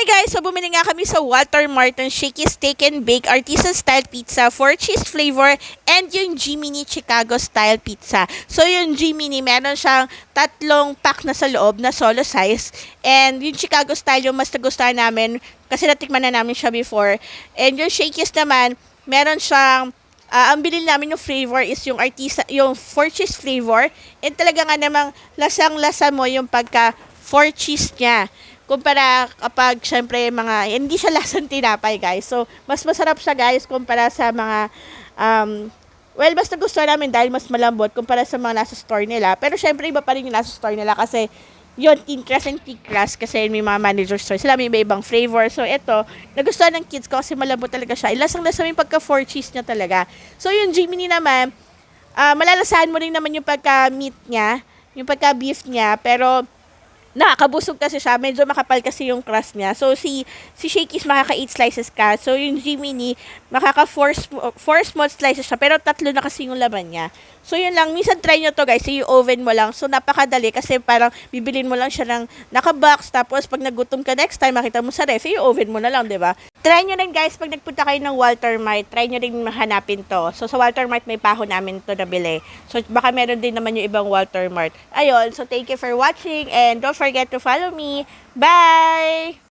Hi guys! So bumili nga kami sa Walter Martin Shaky Steak and Bake Artisan Style Pizza for cheese flavor and yung G-Mini Chicago Style Pizza. So yung G-Mini meron siyang tatlong pack na sa loob na solo size and yung Chicago Style yung mas nagustuhan namin kasi natikman na namin siya before. And yung Shakey's naman meron siyang ang bilhin namin yung flavor is yung yung 4 cheese flavor and talaga nga namang lasang-lasa mo yung pagka 4 cheese niya. Kumpara kapag syempre hindi siya lasang tinapay guys. So, mas masarap siya guys kumpara sa mga basta gusto namin dahil mas malambot kumpara sa mga nasa store nila. Pero syempre iba pa rin yung nasa store nila kasi yun, thin crust and thick crust kasi may mga manager store. Sila may iba-ibang flavor. So, ito, nagustuhan ng kids ko kasi malambot talaga siya. Ilasang-lasa yung pagka 4 cheese niya talaga. So, yung G-Mini naman, malalasahan mo rin naman yung pagka-meat niya, yung pagka-beef niya, pero nakakabusog kasi siya, medyo makapal kasi yung crust niya. So, si Shakey's makaka 8 slices ka. So, yung G-Mini, makaka 4 small slices siya, pero 3 na kasi yung laman niya. So, yun lang. Minsan try nyo to guys, i-oven mo lang. So, napakadali kasi parang bibilin mo lang siya ng naka-box. Tapos, pag nagutom ka next time, makita mo sa ref, i-oven mo na lang, di ba? Try nyo rin guys, pag nagpunta kayo ng Walter Mart, try nyo rin mahanapin to. So, sa Walter Mart, may paho namin to nabili. So, baka meron din naman yung ibang Walter Mart. Ayun, so thank you for watching and don't forget to follow me. Bye!